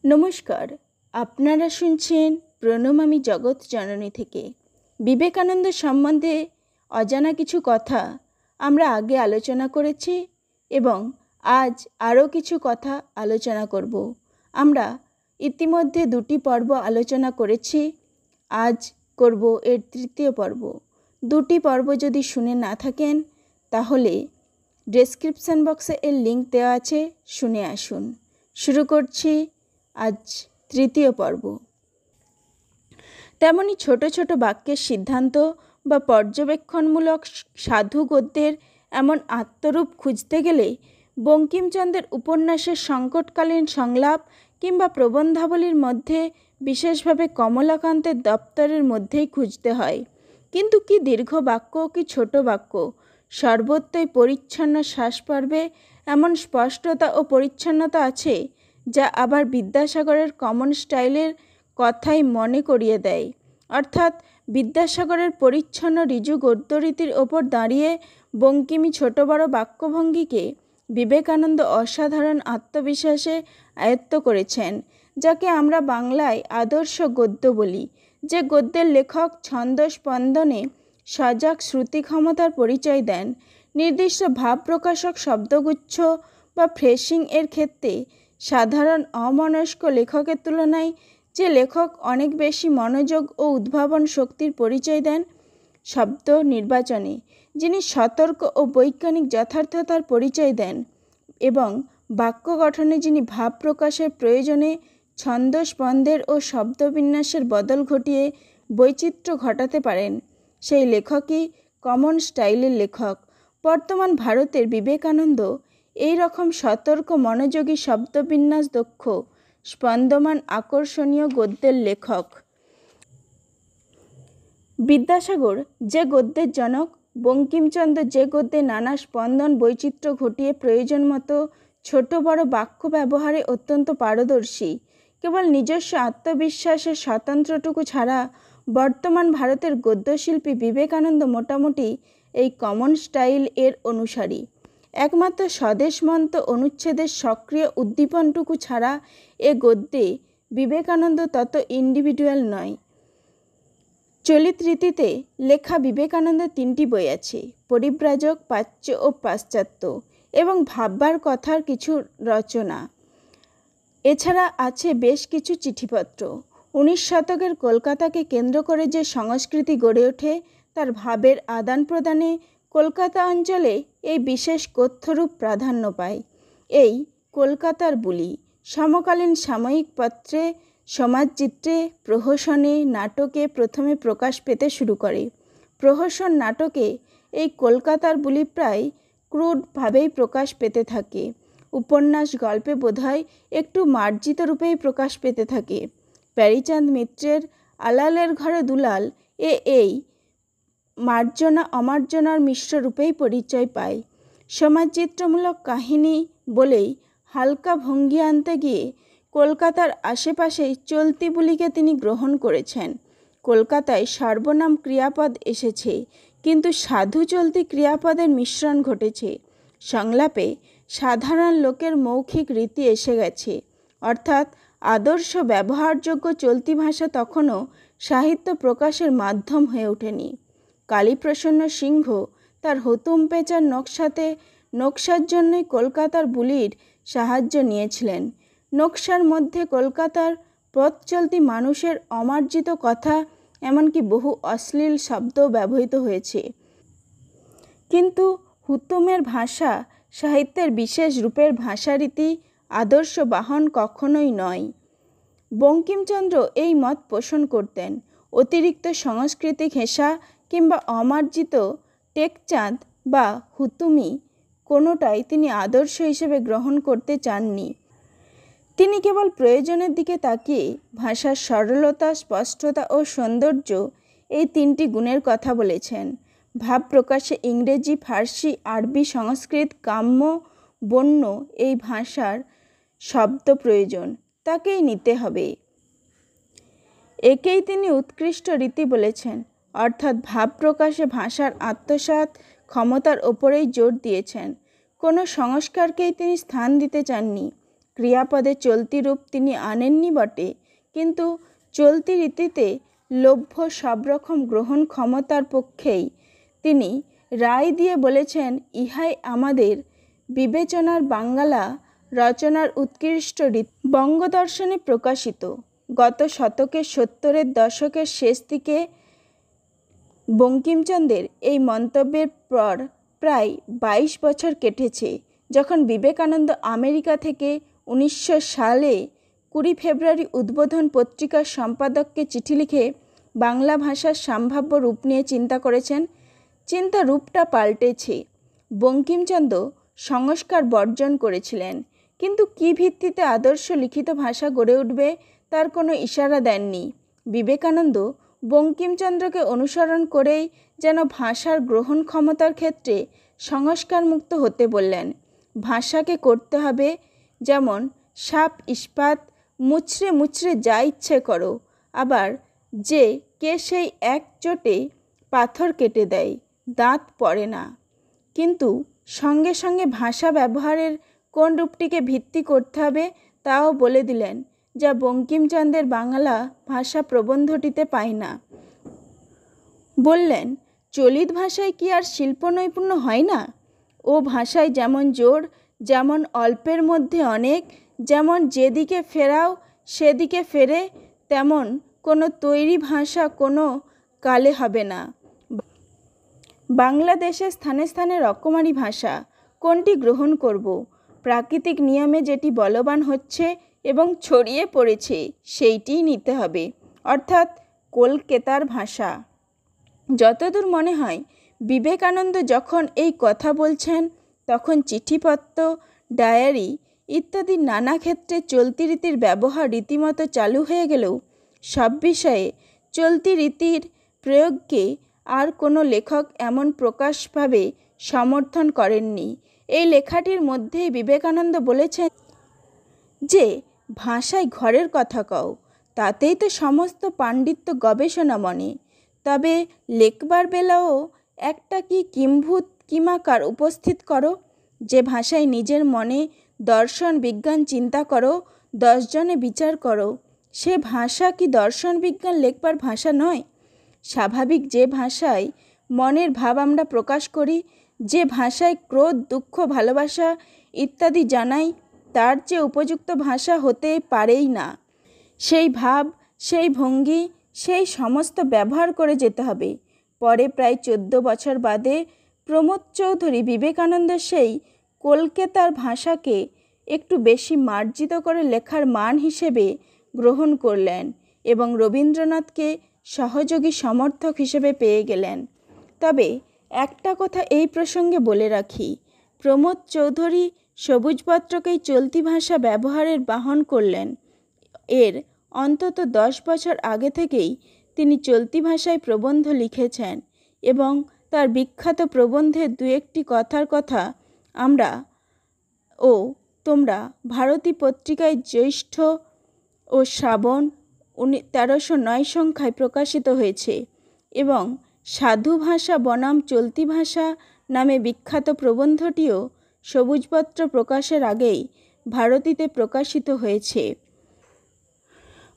নমস্কার, আপনারা শুনছেন প্রণাম আমি জগৎ জননী থেকে। বিবেকানন্দ সম্বন্ধে অজানা কিছু কথা আমরা আগে আলোচনা করেছি এবং আজ আরও কিছু কথা আলোচনা করব। আমরা ইতিমধ্যে 2টি পর্ব আলোচনা করেছি, আজ করব এর 3য় পর্ব। 2টি পর্ব যদি শুনে না থাকেন তাহলে ডেসক্রিপশন বক্সে এর লিঙ্ক দেওয়া আছে, শুনে আসুন। শুরু করছি আজ 3য় পর্ব। তেমনি ছোট ছোট বাক্যের সিদ্ধান্ত বা পর্যবেক্ষণমূলক সাধু গদ্যের এমন আত্মরূপ খুঁজতে গেলে বঙ্কিমচন্দ্রের উপন্যাসের সংকটকালীন সংলাপ কিংবা প্রবন্ধাবলীর মধ্যে, বিশেষভাবে কমলাকান্তের দপ্তরের মধ্যেই খুঁজতে হয়। কিন্তু কি দীর্ঘ বাক্য, কি ছোট বাক্য, সর্বত্রই পরিচ্ছন্ন শ্বাস পর্বে এমন স্পষ্টতা ও পরিচ্ছন্নতা আছে যা আবার বিদ্যাসাগরের কমন স্টাইলের কথাই মনে করিয়ে দেয়। অর্থাৎ বিদ্যাসাগরের পরিচ্ছন্ন ঋজু গদ্যরীতির ওপর দাঁড়িয়ে বঙ্কিমী ছোট বড় বাক্যভঙ্গিকে বিবেকানন্দ অসাধারণ আত্মবিশ্বাসে আয়ত্ত করেছেন, যাকে আমরা বাংলায় আদর্শ গদ্য বলি। যে গদ্যের লেখক ছন্দ স্পন্দনে সজাগ শ্রুতি ক্ষমতার পরিচয় দেন, নির্দিষ্ট ভাব প্রকাশক শব্দগুচ্ছ বা ফ্রেশিং এর ক্ষেত্রে সাধারণ অমনস্ক লেখকের তুলনায় যে লেখক অনেক বেশি মনোযোগ ও উদ্ভাবন শক্তির পরিচয় দেন, শব্দ নির্বাচনে যিনি সতর্ক ও বৈজ্ঞানিক যথার্থতার পরিচয় দেন এবং বাক্য গঠনে যিনি ভাব প্রকাশের প্রয়োজনে ছন্দ স্পন্দের ও শব্দবিন্যাসের বদল ঘটিয়ে বৈচিত্র্য ঘটাতে পারেন, সেই লেখকই কমন স্টাইলের লেখক। বর্তমান ভারতের বিবেকানন্দ এই রকম সতর্ক মনোযোগী শব্দবিন্যাস দক্ষ স্পন্দমান আকর্ষণীয় গদ্যের লেখক। বিদ্যাসাগর যে গদ্যের জনক, বঙ্কিমচন্দ্র যে গদ্যে নানা স্পন্দন বৈচিত্র্য ঘটিয়ে প্রয়োজন মতো ছোট বড় বাক্য ব্যবহারে অত্যন্ত পারদর্শী। কেবল নিজস্ব আত্মবিশ্বাসের স্বাতন্ত্র্যটুকু ছাড়া বর্তমান ভারতের গদ্যশিল্পী বিবেকানন্দ মোটামুটি এই কমন স্টাইল এর অনুসারী। একমাত্র স্বদেশমন্ত অনুচ্ছেদের সক্রিয় উদ্দীপনটুকু ছাড়া এ গদ্যে বিবেকানন্দ তত ইন্ডিভিজুয়াল নয়। চলিত রীতিতে লেখা বিবেকানন্দের 3টি বই আছে, পরিব্রাজক, প্রাচ্য ও পাশ্চাত্য, এবং ভাববার কথার কিছু রচনা। এছাড়া আছে বেশ কিছু চিঠিপত্র। 19 শতকের কলকাতাকে কেন্দ্র করে যে সংস্কৃতি গড়ে ওঠে তার ভাবের আদান প্রদানে কলকাতা অঞ্চলে এই বিশেষ কথ্যরূপ প্রাধান্য পায়। এই কলকাতার বুলি সমকালীন সাময়িক পত্রে, সমাজচিত্রে, প্রহসনে, নাটকে প্রথমে প্রকাশ পেতে শুরু করে। প্রহসন নাটকে এই কলকাতার বুলি প্রায় ক্রুডভাবেই প্রকাশ পেতে থাকে। উপন্যাস গল্পে বোধহয় একটু মার্জিত রূপেই প্রকাশ পেতে থাকে। প্যারীচাঁদ মিত্রের আলালের ঘরে দুলাল এই মার্জনা অমার্জনার মিশ্র রূপেই পরিচয় পায়। সমাজচিত্রমূলক কাহিনী বলেই হালকা ভঙ্গি আনতে গিয়ে কলকাতার আশেপাশেই চলতি বুলিকে তিনি গ্রহণ করেছেন। কলকাতায় সর্বনাম ক্রিয়াপদ এসেছে, কিন্তু সাধু চলতি ক্রিয়াপদের মিশ্রণ ঘটেছে। সংলাপে সাধারণ লোকের মৌখিক রীতি এসে গেছে, অর্থাৎ আদর্শ ব্যবহারযোগ্য চলতি ভাষা তখনও সাহিত্য প্রকাশের মাধ্যম হয়ে ওঠেনি। কালীপ্রসন্ন সিংহ তার হুতুম পেঁচার নকশার জন্যই কলকাতার বুলির সাহায্য নিয়েছিলেন। নকশার মধ্যে কলকাতার পথ চলতি মানুষের অমার্জিত কথা, এমনকি বহু অশ্লীল শব্দ ব্যবহৃত হয়েছে। কিন্তু হুতুমের ভাষা সাহিত্যের বিশেষ রূপের ভাষারীতি, আদর্শ বাহন কখনোই নয়। বঙ্কিমচন্দ্র এই মত পোষণ করতেন। অতিরিক্ত সংস্কৃতি ঘেঁষা কিংবা অমার্জিত টেকচাঁদ বা হুতুমি কোনোটাই তিনি আদর্শ হিসেবে গ্রহণ করতে চাননি। তিনি কেবল প্রয়োজনের দিকে তাকিয়ে ভাষার সরলতা, স্পষ্টতা ও সৌন্দর্য, এই 3টি গুণের কথা বলেছেন। ভাব প্রকাশে ইংরেজি, ফার্সি, আরবি, সংস্কৃত, কাম্য, বন্য এই ভাষার শব্দ প্রয়োজন, তাকেই নিতে হবে। একেই তিনি উৎকৃষ্ট রীতি বলেছেন, অর্থাৎ ভাব প্রকাশে ভাষার আত্মসাৎ ক্ষমতার ওপরেই জোর দিয়েছেন। কোনো সংস্কারকেই তিনি স্থান দিতে চাননি। ক্রিয়াপদে চলতি রূপ তিনি আনেননি বটে, কিন্তু চলতি রীতিতে লভ্য সব রকম গ্রহণ ক্ষমতার পক্ষেই তিনি রায় দিয়ে বলেছেন, ইহাই আমাদের বিবেচনার বাঙ্গালা রচনার উৎকৃষ্ট রীতি। বঙ্গদর্শনে প্রকাশিত। গত শতকের 70-এর দশকের শেষ দিকে বঙ্কিমচন্দ্রের এই মন্তব্যের পর প্রায় 22 বছর কেটেছে, যখন বিবেকানন্দ আমেরিকা থেকে 1900 সালে 20 ফেব্রুয়ারি উদ্বোধন পত্রিকার সম্পাদককে চিঠি লিখে বাংলা ভাষার সম্ভাব্য রূপ নিয়ে চিন্তা করেছেন। চিন্তা রূপটা পাল্টেছে। বঙ্কিমচন্দ্র সংস্কার বর্জন করেছিলেন, কিন্তু কী ভিত্তিতে আদর্শ লিখিত ভাষা গড়ে উঠবে তার কোনো ইশারা দেননি। বিবেকানন্দ বঙ্কিমচন্দ্রকে অনুসরণ করেই যেন ভাষার গ্রহণ ক্ষমতার ক্ষেত্রে সংস্কার মুক্ত হতে বললেন। ভাষাকে করতে হবে যেমন সাপ ইস্পাত, মুচড়ে মুচড়ে যা ইচ্ছে করো, আবার যে কে সেই এক চোটে পাথর কেটে দেয়, দাঁত পড়ে না। কিন্তু সঙ্গে সঙ্গে ভাষা ব্যবহারের কোন রূপটিকে ভিত্তি করতে হবে তাও বলে দিলেন, যা বঙ্কিমচন্দ্রের বাংলা ভাষা প্রবন্ধটিতে পাই না। বললেন, চলিত ভাষায় কি আর শিল্প নৈপুণ্য হয় না? ও ভাষায় যেমন জোর, যেমন অল্পের মধ্যে অনেক, যেমন যেদিকে ফেরাও সেদিকে ফেরে, তেমন কোনো তৈরি ভাষা কোনো কালে হবে না। বাংলাদেশে স্থানে স্থানে রকমারি ভাষা, কোনটি গ্রহণ করব? প্রাকৃতিক নিয়মে যেটি বলবান হচ্ছে এবং ছড়িয়ে পড়েছে সেইটিই নিতে হবে, অর্থাৎ কলকাতার ভাষা। যতদূর মনে হয় বিবেকানন্দ যখন এই কথা বলছেন, তখন চিঠিপত্র, ডায়েরি ইত্যাদি নানা ক্ষেত্রে চলতি রীতির ব্যবহার রীতিমতো চালু হয়ে গেলেও সব বিষয়ে চলতি রীতির প্রয়োগকে আর কোনো লেখক এমন প্রকাশভাবে সমর্থন করেননি। এই লেখাটির মধ্যেই বিবেকানন্দ বলেছেন যে ভাষায় ঘরের কথা কও, তাতেই তো সমস্ত পাণ্ডিত্য গবেষণা মনে। তবে লেখবার বেলাও একটা কি কিম্ভূত কিমাকার উপস্থিত করো, যে ভাষায় নিজের মনে দর্শন বিজ্ঞান চিন্তা করো, 10 জনে বিচার করো, সে ভাষা কি দর্শন বিজ্ঞান লেখবার ভাষা নয়? স্বাভাবিক যে ভাষায় মনের ভাব আমরা প্রকাশ করি, যে ভাষায় ক্রোধ, দুঃখ, ভালোবাসা ইত্যাদি জানাই, তার চেয়ে উপযুক্ত ভাষা হতে পারেই না। সেই ভাব, সেই ভঙ্গি, সেই সমস্ত ব্যবহার করে যেতে হবে। পরে প্রায় 14 বছর বাদে প্রমোদ চৌধুরী বিবেকানন্দ সেই কলকাতার ভাষাকে একটু বেশি মার্জিত করে লেখার মান হিসেবে গ্রহণ করলেন এবং রবীন্দ্রনাথকে সহযোগী সমর্থক হিসেবে পেয়ে গেলেন। তবে একটা কথা এই প্রসঙ্গে বলে রাখি, প্রমোদ চৌধুরী সবুজপত্রকেই চলতি ভাষা ব্যবহারের বাহন করলেন। এর অন্তত 10 বছর আগে থেকেই তিনি চলতি ভাষায় প্রবন্ধ লিখেছেন এবং তার বিখ্যাত প্রবন্ধের 2-1টি কথার কথা আমরা ও তোমরা ভারতী পত্রিকায় জ্যৈষ্ঠ ও শ্রাবণ 1309 সংখ্যায় প্রকাশিত হয়েছে এবং সাধু ভাষা বনাম চলতি ভাষা নামে বিখ্যাত প্রবন্ধটিও সবুজপত্র প্রকাশের আগেই ভারতীতে প্রকাশিত হয়েছে।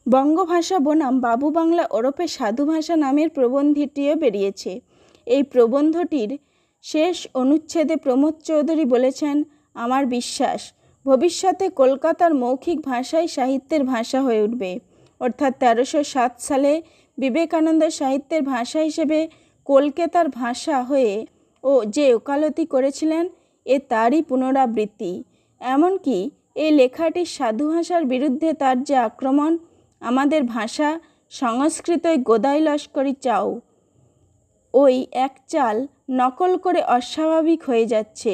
বঙ্গভাষা বনাম বাবু বাংলা ওরফে সাধু ভাষা নামের প্রবন্ধটিও বেরিয়েছে। এই প্রবন্ধটির শেষ অনুচ্ছেদে প্রমোদ চৌধুরী বলেছেন, আমার বিশ্বাস ভবিষ্যতে কলকাতার মৌখিক ভাষাই সাহিত্যের ভাষা হয়ে উঠবে। অর্থাৎ 1307 সালে বিবেকানন্দ সাহিত্যের ভাষা হিসেবে কলকাতার ভাষা হয়ে ও যে ওকালতি করেছিলেন, এ তারই পুনরাবৃত্তি। এমনকি এই লেখাটি সাধু ভাষার বিরুদ্ধে তার যে আক্রমণ, আমাদের ভাষা সংস্কৃতই গোদাই লস্করি চাও, ওই এক চাল নকল করে অস্বাভাবিক হয়ে যাচ্ছে,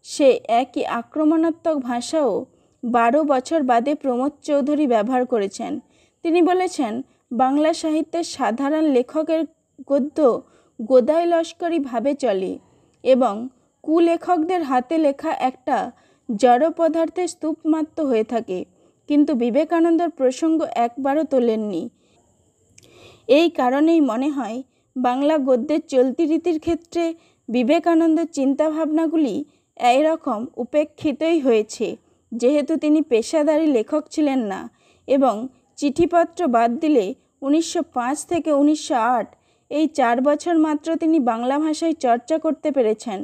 সে একই আক্রমণাত্মক ভাষাও 12 বছর বাদে প্রমোদ চৌধুরী ব্যবহার করেছেন। তিনি বলেছেন, বাংলা সাহিত্যের সাধারণ লেখকের গদ্য গোদাই লস্করি ভাবে চলে এবং কুলেখকদের হাতে লেখা একটা জড় পদার্থের স্তূপমাত্র হয়ে থাকে, কিন্তু বিবেকানন্দর প্রসঙ্গ একবারও তোলেননি। এই কারণেই মনে হয় বাংলা গদ্যের চলতি রীতির ক্ষেত্রে বিবেকানন্দের চিন্তাভাবনাগুলি এইরকম উপেক্ষিতই হয়েছে। যেহেতু তিনি পেশাদারী লেখক ছিলেন না এবং চিঠিপত্র বাদ দিলে 1905 থেকে 1908 এই 4 বছর মাত্র তিনি বাংলা ভাষায় চর্চা করতে পেরেছেন,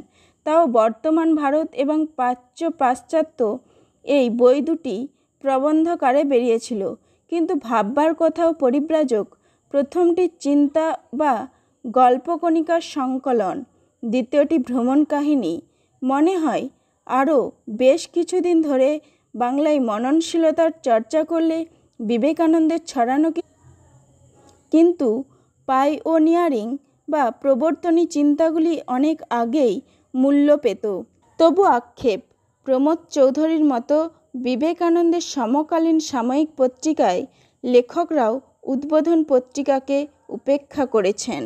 তাও বর্তমান ভারত এবং পাশ্চাত্য এই বই দুটি প্রবন্ধকারে বেরিয়েছিল। কিন্তু ভাববার কথাও পরিব্রাজক। প্রথমটি চিন্তা বা গল্পকণিকার সংকলন, দ্বিতীয়টি ভ্রমণ কাহিনী। মনে হয় আরও বেশ কিছুদিন ধরে বাংলায় মননশীলতার চর্চা করলে বিবেকানন্দের ছড়ানো কিন্তু পাইওনিয়ারিং বা প্রবর্তনী চিন্তাগুলি অনেক আগেই মূল্য পেত। তবু আক্ষেপ, প্রমোদ চৌধুরীর মতো বিবেকানন্দের সমকালীন সাময়িক পত্রিকায় লেখকরাও উদ্বোধন পত্রিকাকে উপেক্ষা করেছেন।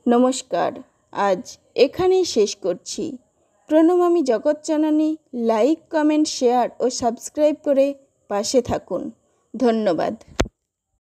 নমস্কার, আজ এখানেই শেষ করছি। প্রণমামি জগৎজননী। লাইক, কমেন্ট, শেয়ার ও সাবস্ক্রাইব করে পাশে থাকুন। ধন্যবাদ।